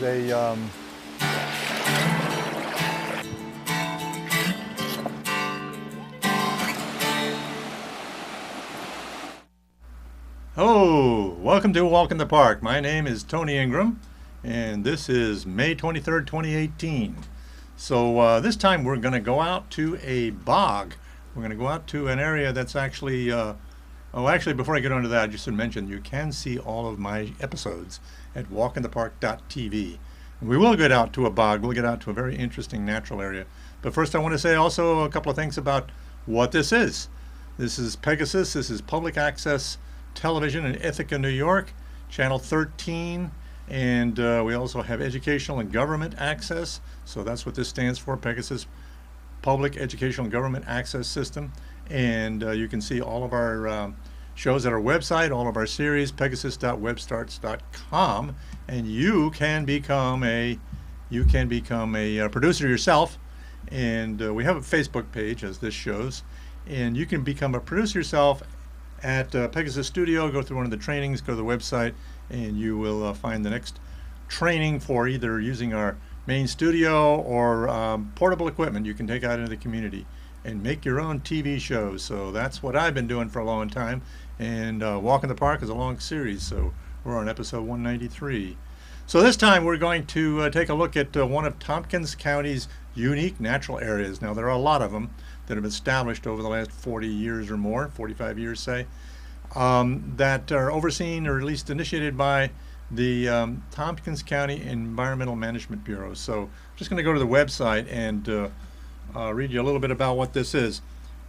is a Hello, welcome to Walk in the Park. My name is Tony Ingram, and this is May 23rd, 2018. So this time we're going to go out to a bog. We're going to go out to an area that's actually, actually before I get onto that, I just should mention you can see all of my episodes at walkinthepark.tv. We will get out to a bog. We'll get out to a very interesting natural area. But first I want to say also a couple of things about what this is. This is Pegasus. This is public access television in Ithaca, New York, channel 13, and we also have educational and government access. So that's what this stands for, Pegasus Public Educational and Government Access System. And you can see all of our shows at our website, all of our series, pegasus.webstarts.com, and you can become a producer yourself. And we have a Facebook page, as this shows, and you can become a producer yourself at Pegasus Studio. Go through one of the trainings, go to the website, and you will find the next training for either using our main studio or portable equipment you can take out into the community and make your own TV shows. So that's what I've been doing for a long time, and Walk in the Park is a long series, so we're on episode 193. So this time we're going to take a look at one of Tompkins County's unique natural areas. Now there are a lot of them that have established over the last 40 years or more, 45 years say, that are overseen or at least initiated by the Tompkins County Environmental Management Bureau. So I'm just going to go to the website and read you a little bit about what this is.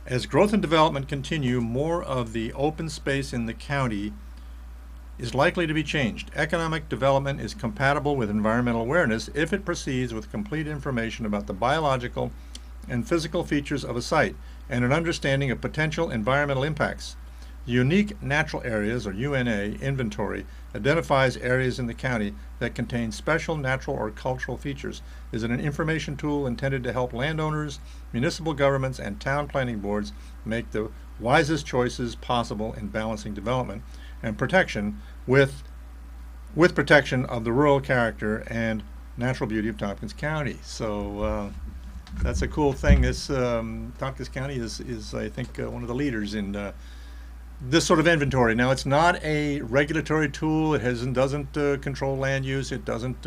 As growth and development continue, more of the open space in the county is likely to be changed. Economic development is compatible with environmental awareness if it proceeds with complete information about the biological and physical features of a site and an understanding of potential environmental impacts. The Unique Natural Areas, or UNA, inventory identifies areas in the county that contain special natural or cultural features. It is an information tool intended to help landowners, municipal governments, and town planning boards make the wisest choices possible in balancing development and protection with protection of the rural character and natural beauty of Tompkins County. So that's a cool thing. This Tompkins County is I think one of the leaders in this sort of inventory. Now it's not a regulatory tool. It doesn't control land use. It doesn't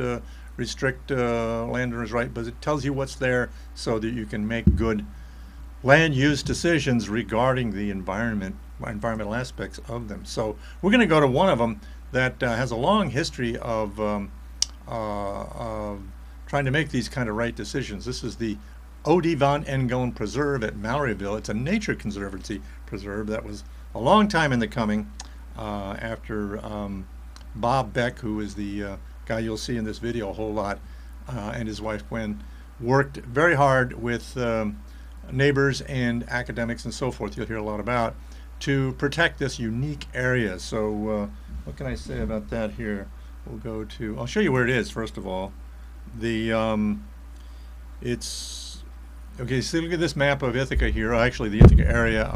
restrict landowners' right, but it tells you what's there so that you can make good land use decisions regarding the environmental aspects of them. So we're going to go to one of them that has a long history of trying to make these kind of right decisions. This is the O.D. Van Engelen Preserve at Malloryville. It's a nature conservancy preserve that was a long time in the coming after Bob Beck, who is the guy you'll see in this video a whole lot, and his wife Gwen worked very hard with neighbors and academics and so forth, you'll hear a lot about, to protect this unique area. So what can I say about that here? We'll go to, I'll show you where it is first of all. It's, okay, so look at this map of Ithaca here, actually the Ithaca area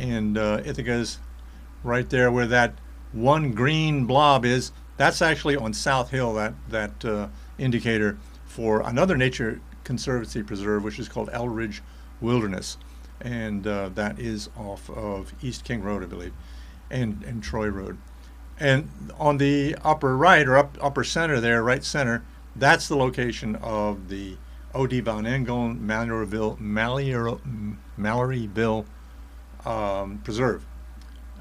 and Ithaca's right there where that one green blob is. That's actually on South Hill, that indicator for another nature conservancy preserve, which is called Elridge Wilderness, and that is off of East King Road, I believe, and Troy Road. And on the upper right, or upper center there, right center, that's the location of the O.D. Van Engelen Malloryville Preserve,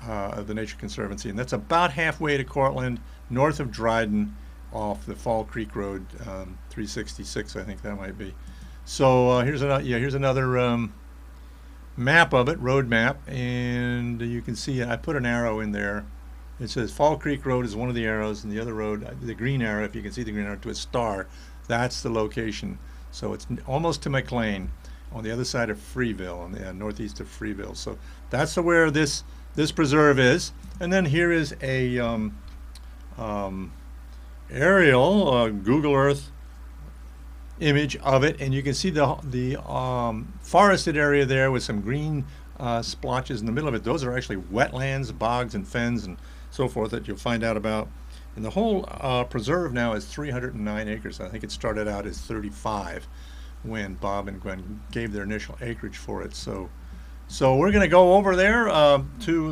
the Nature Conservancy, and that's about halfway to Cortland, north of Dryden, off the Fall Creek Road, 366, I think that might be. So here's another map of it, road map, and you can see I put an arrow in there. It says Fall Creek Road is one of the arrows, and the other road, the green arrow, if you can see the green arrow to a star, that's the location. So it's almost to McLean, on the other side of Freeville, on the northeast of Freeville. So that's where this preserve is. And then here is a aerial Google Earth image of it, and you can see the forested area there with some green splotches in the middle of it. Those are actually wetlands, bogs, and fens, and so forth that you'll find out about And the whole preserve now is 309 acres. I think it started out as 35 when Bob and Gwen gave their initial acreage for it. So we're going to go over there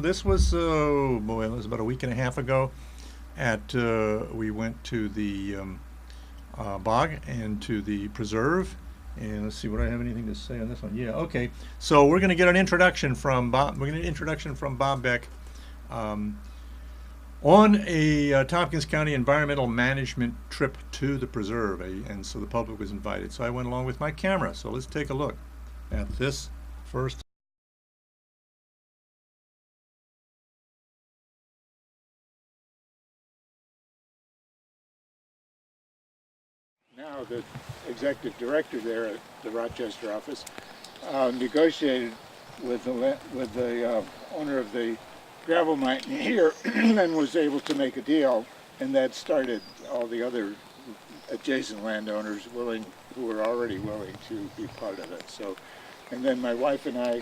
this was, boy, it was about a week and a half ago. We went to the bog and to the preserve. And let's see, would I have anything to say on this one? Yeah, okay. So we're going to get an introduction from Bob. We're going to get an introduction from Bob Beck on a Tompkins County environmental management trip to the preserve, and so the public was invited. So I went along with my camera. So let's take a look at this first. Now the executive director there at the Rochester office negotiated with the owner of the gravel mine here and was able to make a deal, and that started all the other adjacent landowners who were already willing to be part of it. So, and then my wife and I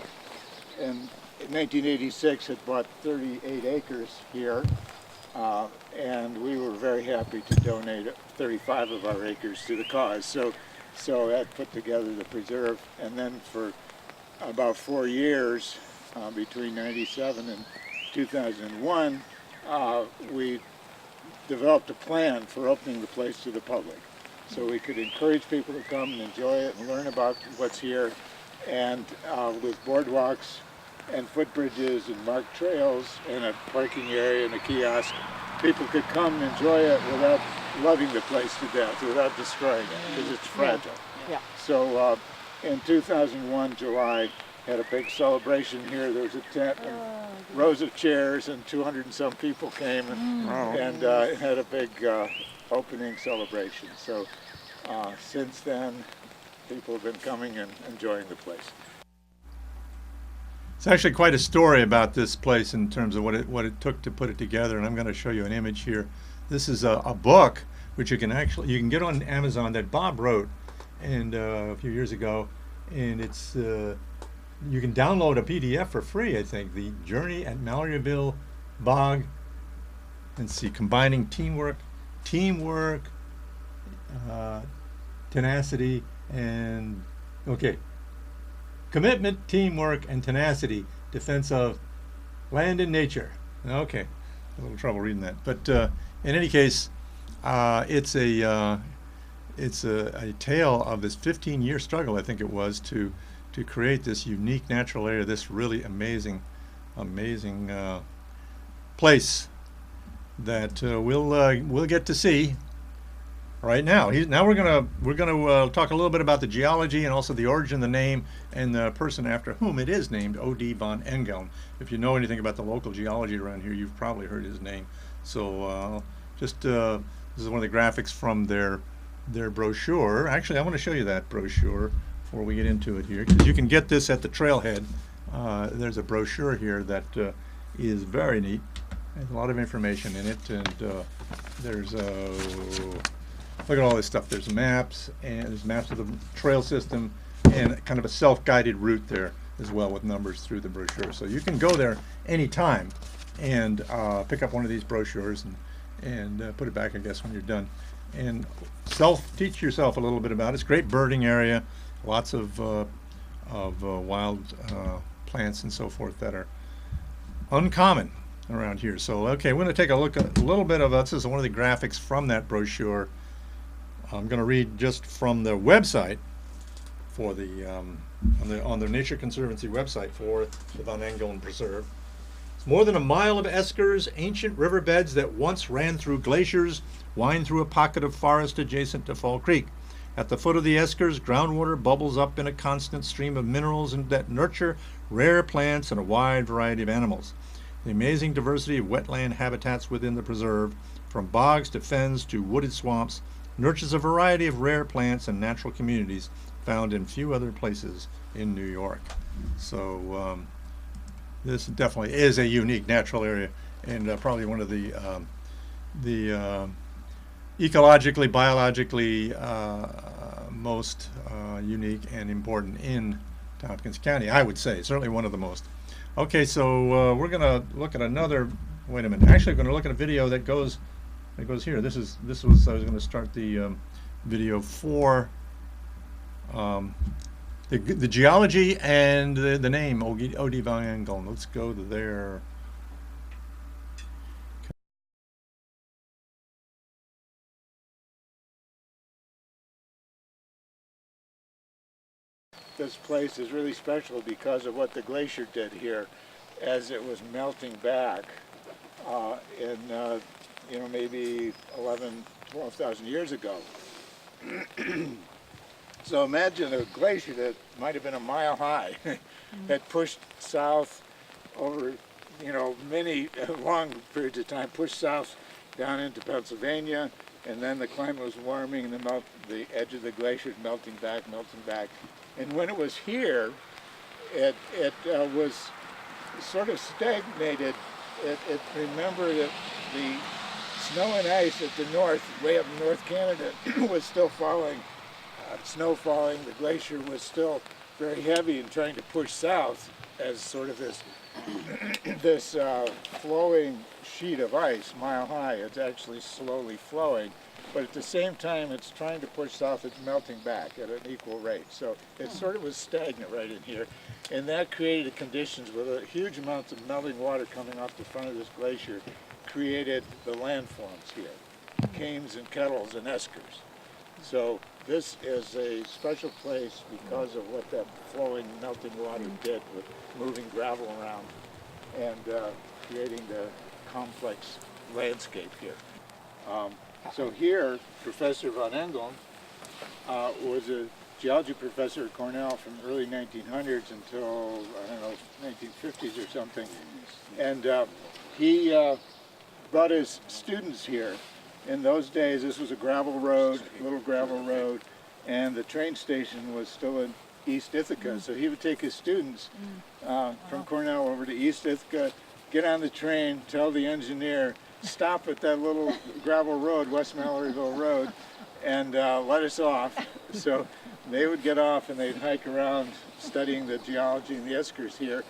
in 1986 had bought 38 acres here, and we were very happy to donate 35 of our acres to the cause. So that put together the preserve, and then for about 4 years, between 97 and 2001, we developed a plan for opening the place to the public, so we could encourage people to come and enjoy it and learn about what's here, and with boardwalks and footbridges and marked trails and a parking area and a kiosk, people could come and enjoy it without loving the place to death, without destroying it, because it's fragile. Yeah. So in 2001, July, had a big celebration here. There was a tent and rows of chairs, and 200 and some people came and had a big opening celebration. So since then, people have been coming and enjoying the place. It's actually quite a story about this place in terms of what it took to put it together, and I'm going to show you an image here. This is a book which you can get on Amazon that Bob wrote and a few years ago, and it's you can download a PDF for free, I think. The Journey at Malloryville Bog. Let's see, combining teamwork, tenacity, and commitment, teamwork, and tenacity, defense of land and nature. Okay, a little trouble reading that, but in any case, it's a tale of this 15-year struggle, I think it was, to create this unique natural area, this really amazing place that we'll get to see right now. Now we're gonna talk a little bit about the geology and also the origin of the name and the person after whom it is named, O.D. von Engeln. If you know anything about the local geology around here, you've probably heard his name. So this is one of the graphics from their brochure. Actually, I want to show you that brochure before we get into it here, because you can get this at the trailhead. There's a brochure here that is very neat. There's a lot of information in it, and there's look at all this stuff. There's maps, and there's maps of the trail system, and kind of a self-guided route there as well with numbers through the brochure. So you can go there anytime and pick up one of these brochures and put it back, I guess, when you're done, and teach yourself a little bit about it. It's a great birding area, lots of wild plants and so forth that are uncommon around here. So okay, we're going to take a look at a little bit of this is one of the graphics from that brochure. I'm going to read just from the website for the on the Nature Conservancy website for the Von Engeln Preserve. It's more than a mile of eskers, ancient riverbeds that once ran through glaciers, wind through a pocket of forest adjacent to Fall Creek. At the foot of the eskers, groundwater bubbles up in a constant stream of minerals that nurture rare plants and a wide variety of animals. The amazing diversity of wetland habitats within the preserve, from bogs to fens to wooded swamps, nurtures a variety of rare plants and natural communities found in few other places in New York. So this definitely is a unique natural area, and probably one of the ecologically, biologically most unique and important in Tompkins County, I would say. Certainly one of the most. Okay, so we're going to look at another, wait a minute, actually we're going to look at a video that goes It goes here. This was I was going to start the video for the geology and the name O.D. Van Engelen. Let's go to there. This place is really special because of what the glacier did here as it was melting back in maybe 12,000 years ago. So imagine a glacier that might have been a mile high that pushed south over many long periods of time, pushed south down into Pennsylvania, and then the climate was warming and the edge of the glacier is melting back. And when it was here, it was sort of stagnated. Remember that the snow and ice at the north, way up in North Canada, was still falling. Snow falling, the glacier was still very heavy and trying to push south as sort of this flowing sheet of ice, mile high. It's actually slowly flowing, but at the same time it's trying to push south, it's melting back at an equal rate. So it sort of was stagnant right in here, and that created conditions with a huge amounts of melting water coming off the front of this glacier, created the landforms here, cames and kettles and eskers. So this is a special place because of what that flowing melting water did with moving gravel around and creating the complex landscape here. So here, Professor Van Engelen was a geology professor at Cornell from the early 1900s until, 1950s or something. And he brought his students here. In those days, this was a gravel road, little gravel road, and the train station was still in East Ithaca. So he would take his students from Cornell over to East Ithaca, get on the train, tell the engineer, stop at that little gravel road, West Malloryville Road, and let us off. So they would get off and they'd hike around studying the geology and the eskers here,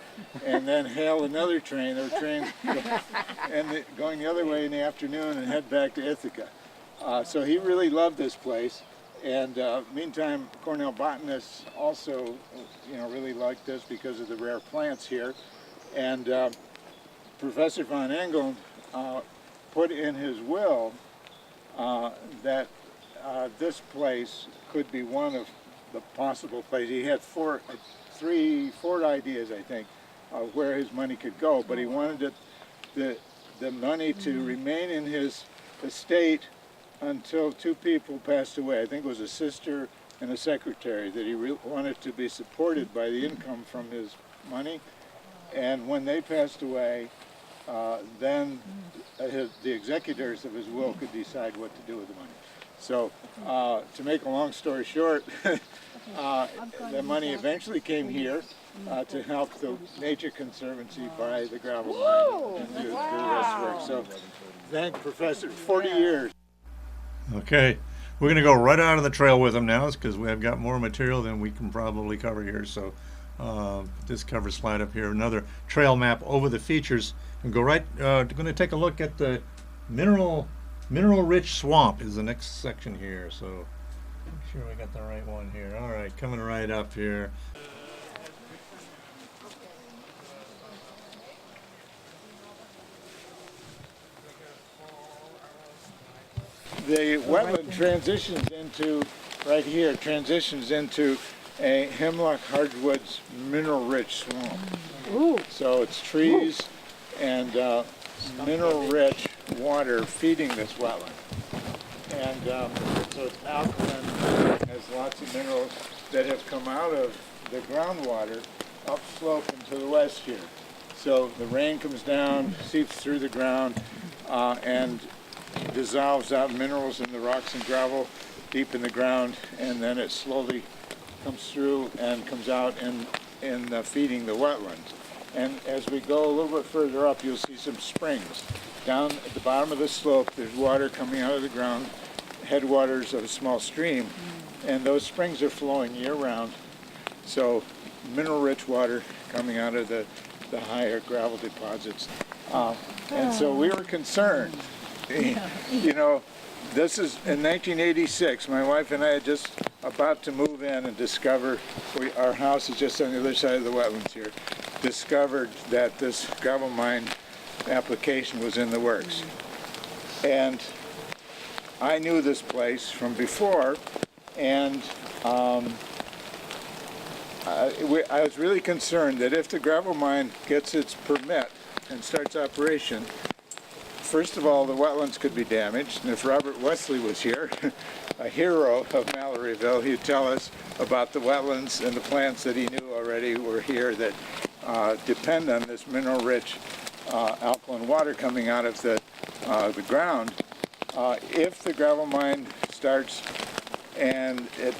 and then hail another train. There were trains going the other way in the afternoon and head back to Ithaca. So he really loved this place. And meantime, Cornell botanists also, really liked this because of the rare plants here. And Professor Van Engelen put in his will that this place could be one of the possible places. He had four ideas, I think, where his money could go, but he wanted the money to remain in his estate until two people passed away. I think it was a sister and a secretary, that he wanted to be supported by the income from his money. And when they passed away, then the executors of his will could decide what to do with the money. So to make a long story short, the money eventually came here to help the Nature Conservancy buy the gravel mine and do the rest of the work. So thank Professor, 40 years. Okay, we're going to go right out on the trail with them now because we have got more material than we can probably cover here. So this cover slide up here, another trail map over the features, and go right. Going to take a look at the mineral-rich swamp is the next section here. So make sure we got the right one here. All right, coming right up here. The wetland transitions into, right here, transitions into a hemlock hardwoods mineral-rich swamp. Ooh. So it's trees and mineral-rich water feeding this wetland. And so it's alkaline, has lots of minerals that have come out of the groundwater upslope and to the west here. So the rain comes down, seeps through the ground, and dissolves out minerals in the rocks and gravel deep in the ground, and then it slowly comes through and comes out in feeding the wetlands. And as we go a little bit further up, you'll see some springs. Down at the bottom of the slope, there's water coming out of the ground, headwaters of a small stream, and those springs are flowing year-round. So mineral-rich water coming out of the higher gravel deposits. And so we were concerned You know, this is in 1986. My wife and I had just about to move in and discover, our house is just on the other side of the wetlands here, discovered that this gravel mine application was in the works. And I knew this place from before, and I was really concerned that if the gravel mine gets its permit and starts operation, first of all, the wetlands could be damaged, and if Robert Wesley was here, a hero of Malloryville, he'd tell us about the wetlands and the plants that he knew already were here that depend on this mineral-rich alkaline water coming out of the ground. If the gravel mine starts, and it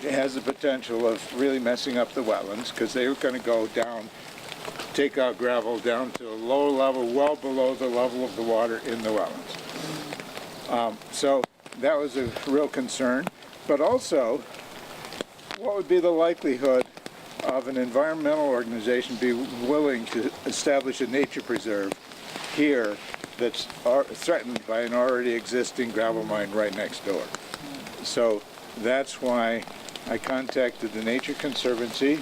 has the potential of really messing up the wetlands, because they were going to go down, take out gravel down to a low level, well below the level of the water in the wetlands. So that was a real concern. But also, what would be the likelihood of an environmental organization be willing to establish a nature preserve here that's threatened by an already existing gravel mine right next door? So that's why I contacted the Nature Conservancy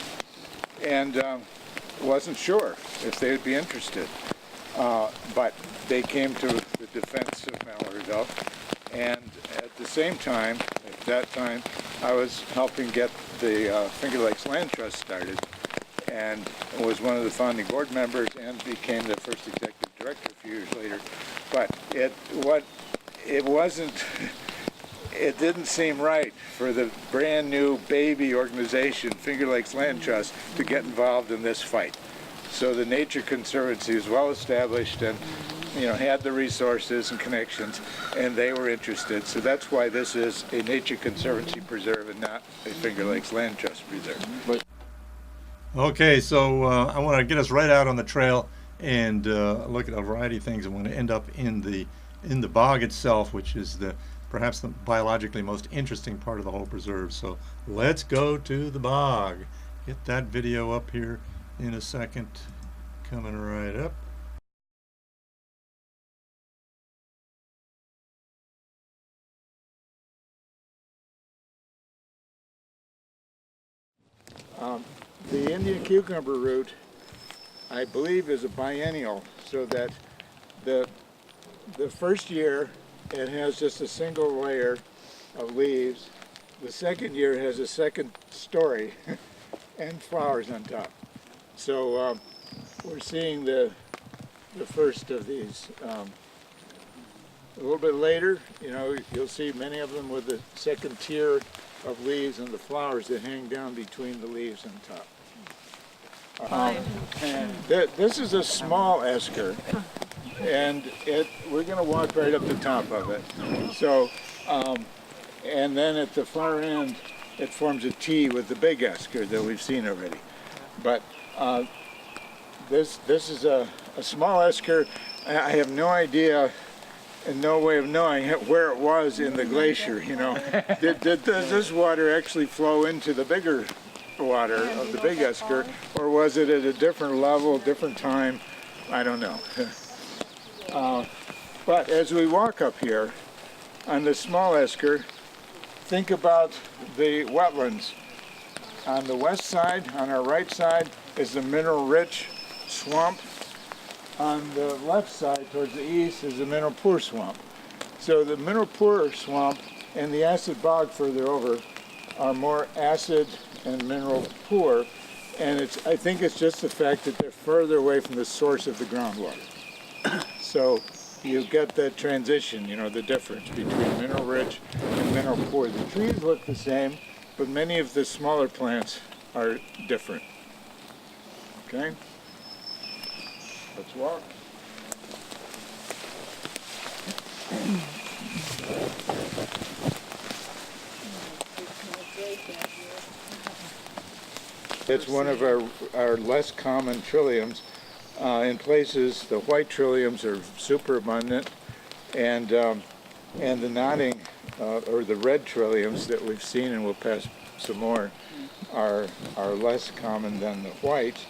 and wasn't sure if they would be interested. But they came to the defense of Malloryville, and at the same time, at that time, I was helping get the Finger Lakes Land Trust started, and was one of the founding board members and became the first executive director a few years later. But it didn't seem right for the brand new baby organization, Finger Lakes Land Trust, to get involved in this fight. So the Nature Conservancy is well established and, you know, had the resources and connections, and they were interested. So that's why this is a Nature Conservancy preserve and not a Finger Lakes Land Trust preserve. Okay, so I want to get us right out on the trail and look at a variety of things. I want to end up in the bog itself, which is perhaps the biologically most interesting part of the whole preserve. So let's go to the bog. Get that video up here in a second. Coming right up. The Indian cucumber root, I believe, is a biennial, so that the first year it has just a single layer of leaves. The second year has a second story and flowers on top. So we're seeing the first of these. A little bit later, you know, you'll see many of them with the second tier of leaves and the flowers that hang down between the leaves on top. This is a small esker, and we're going to walk right up the top of it. So, and then at the far end, it forms a T with the big esker that we've seen already. But this is a small esker. I have no idea and no way of knowing where it was in the glacier, you know. Does this water actually flow into the bigger water of the big esker, or was it at a different level, different time? I don't know. But as we walk up here on the small esker, think about the wetlands. On the west side, on our right side, is the mineral-rich swamp. On the left side, towards the east, is the mineral poor swamp. So the mineral poor swamp and the acid bog further over are more acid and mineral poor, and I think it's just the fact that they're further away from the source of the groundwater. So you get that transition, you know, the difference between mineral rich and mineral poor. The trees look the same, but many of the smaller plants are different. Okay? Let's walk. It's one of our less common trilliums. In places, the white trilliums are super abundant, and the nodding or the red trilliums that we've seen, and we'll pass some more, are less common than the white,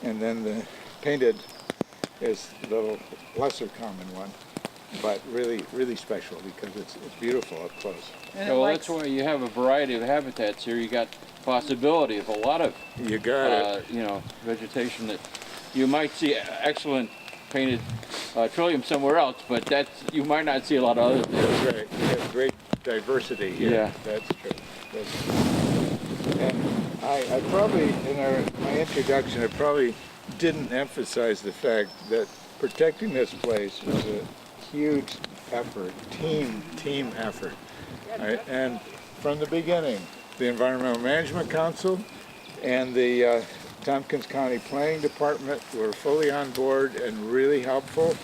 and then the painted is the lesser common one. but really, really special because it's beautiful up close. Yeah, well, that's why you have a variety of habitats here. You got possibility of a lot of You got it. you know, vegetation that you might see excellent painted trillium somewhere else, but that's you might not see a lot of other things. That's right. We have great diversity here. Yeah. That's true. That's true. And I probably, in my introduction, I probably didn't emphasize the fact that protecting this place is a huge effort, team effort. Right? And from the beginning, the Environmental Management Council and the Tompkins County Planning Department were fully on board and really helpful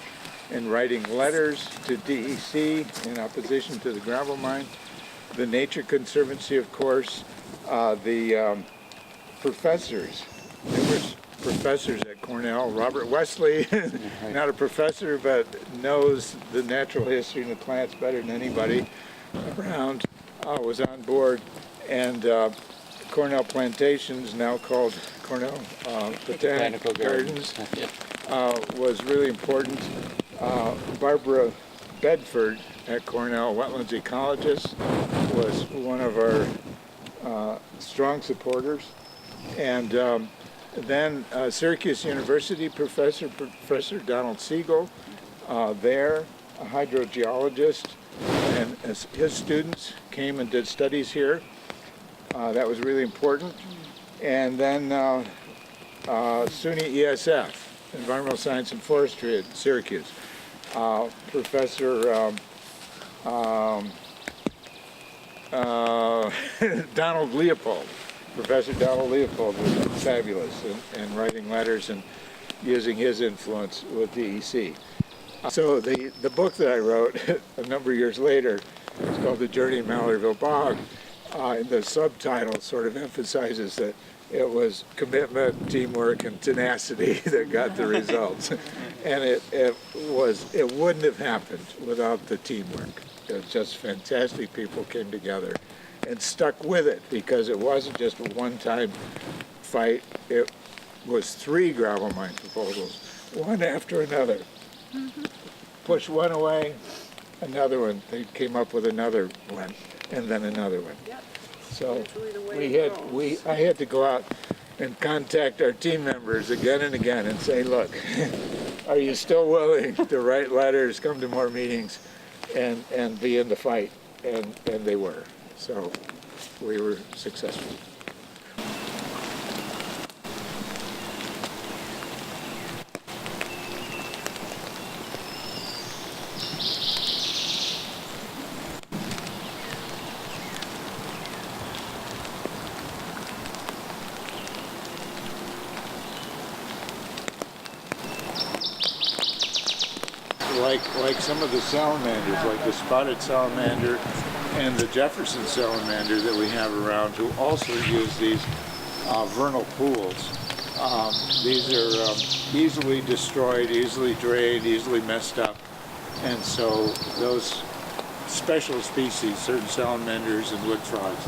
in writing letters to DEC in opposition to the gravel mine. The Nature Conservancy, of course, the professors. There was professors at Cornell. Robert Wesley, not a professor, but knows the natural history and the plants better than anybody around, was on board. And Cornell Plantations, now called Cornell Botanical Gardens, was really important. Barbara Bedford at Cornell, wetlands ecologist, was one of our strong supporters. And then Syracuse University Professor Donald Siegel, there, a hydrogeologist, and his students came and did studies here. That was really important. And then SUNY ESF, Environmental Science and Forestry at Syracuse. Professor Donald Leopold. Professor Donald Leopold was fabulous in writing letters and using his influence with DEC. So the book that I wrote a number of years later is called The Journey in Malloryville Bog. The subtitle sort of emphasizes that it was commitment, teamwork, and tenacity that got the results. And it wouldn't have happened without the teamwork. It was just fantastic people came together and stuck with it because it wasn't just a one-time fight. It was 3 gravel mine proposals, one after another. Push one away, another one. They came up with another one, and then another one. So I had to go out and contact our team members again and again and say, look, are you still willing to write letters, come to more meetings, and be in the fight? And they were. So we were successful. Like some of the salamanders, like the spotted salamander and the Jefferson salamander that we have around, who also use these vernal pools. These are easily destroyed, easily drained, easily messed up, and so those special species, certain salamanders and wood frogs,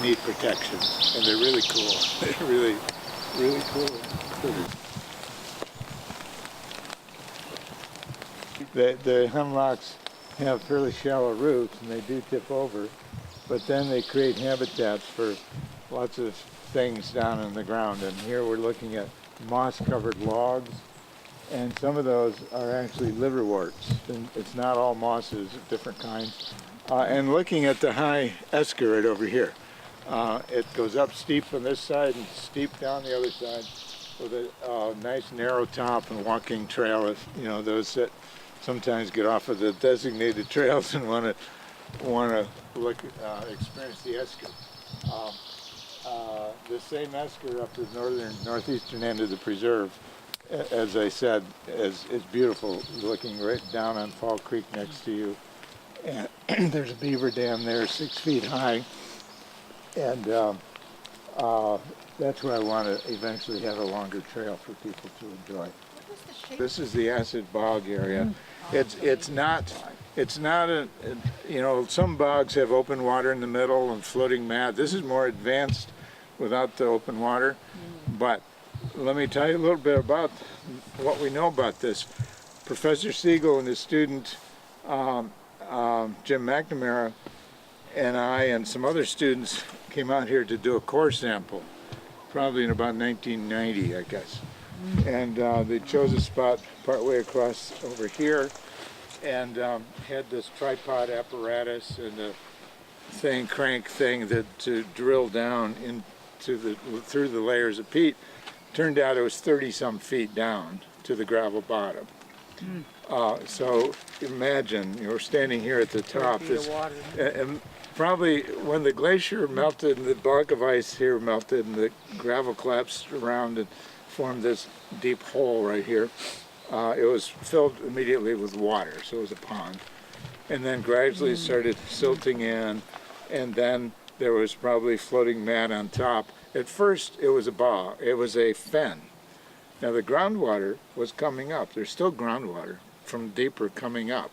need protection, and they're really cool. They're really, really cool critters. The hemlocks have fairly shallow roots and they do tip over, but then they create habitats for lots of things down in the ground. And here we're looking at moss-covered logs, and some of those are actually liverworts. And it's not all mosses, different kinds. And looking at the high esker right over here. It goes up steep on this side and steep down the other side with a nice narrow top and walking trail. If, you know, those that sometimes get off of the designated trails and want to look experience the esker. The same esker up the northeastern end of the preserve, as I said, is beautiful. Looking right down on Fall Creek next to you, and there's a beaver dam there, 6 feet high, and that's where I want to eventually have a longer trail for people to enjoy. This is the acid bog area. It's not a, you know, some bogs have open water in the middle and floating mat. This is more advanced without the open water. But let me tell you a little bit about what we know about this. Professor Siegel and his student Jim McNamara and I and some other students came out here to do a core sample, probably in about 1990, I guess. And they chose a spot partway across over here, and had this tripod apparatus and a crank thing to drill down through the layers of peat. Turned out it was 30-some feet down to the gravel bottom. So imagine, we're standing here at the top. And probably when the glacier melted and the block of ice here melted and the gravel collapsed around and formed this deep hole right here, it was filled immediately with water, so it was a pond. And then gradually started silting in, and then there was probably floating mat on top. At first it was a bog, it was a fen. Now the groundwater was coming up. There's still groundwater from deeper coming up.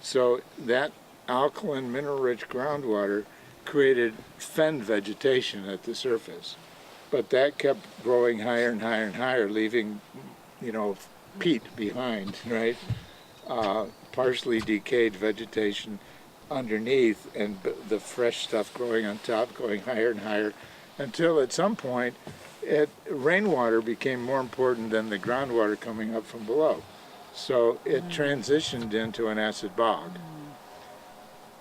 So that alkaline mineral-rich groundwater created fen vegetation at the surface. But that kept growing higher and higher and higher, leaving, peat behind, right? Partially decayed vegetation underneath, and the fresh stuff growing on top, going higher and higher, until at some point rainwater became more important than the groundwater coming up from below. So it transitioned into an acid bog.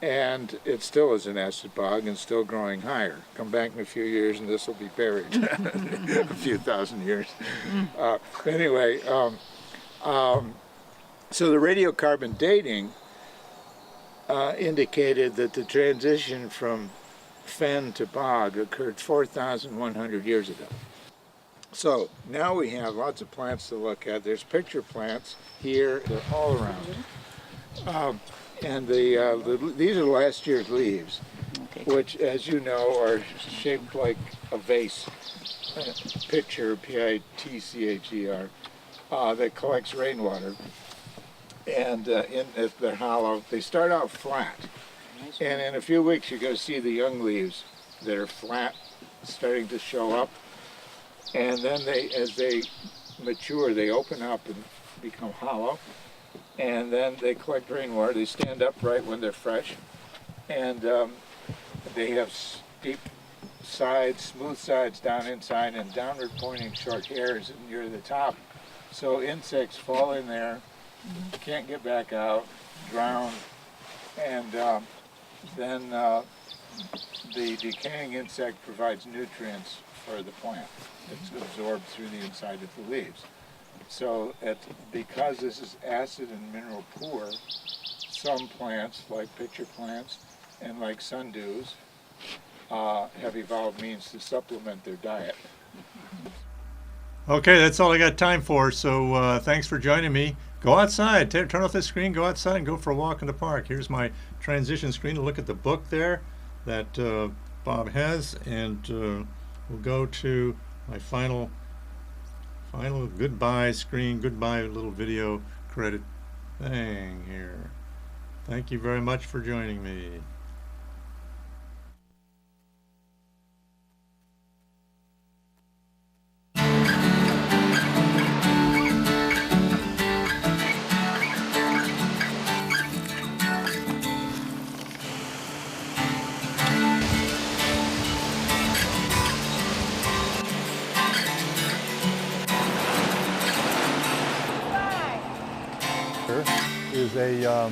And it still is an acid bog and still growing higher. Come back in a few years and this will be buried. A few thousand years. Anyway, so the radiocarbon dating indicated that the transition from fen to bog occurred 4,100 years ago. So now we have lots of plants to look at. There's picture plants here, they're all around. And these are last year's leaves, which, as you know, are shaped like a vase, pitcher, P-I-T-C-H-E-R, that collects rainwater. And if they're hollow, they start out flat. And in a few weeks, you're going to see the young leaves that are flat starting to show up. And then as they mature, they open up and become hollow. And then they collect rainwater. They stand upright when they're fresh. And they have steep sides, smooth sides down inside, and downward pointing short hairs near the top. So insects fall in there, can't get back out, drown, and then the decaying insect provides nutrients for the plant. It's absorbed through the inside of the leaves. So because this is acid and mineral poor, some plants, like pitcher plants and like sundews, have evolved means to supplement their diet. Okay, that's all I got time for. So thanks for joining me. Go outside, turn off the screen, go outside and go for a walk in the park. Here's my transition screen to look at the book there that Bob has, and we'll go to my final goodbye screen, goodbye little video credit thing here. Thank you very much for joining me. Is a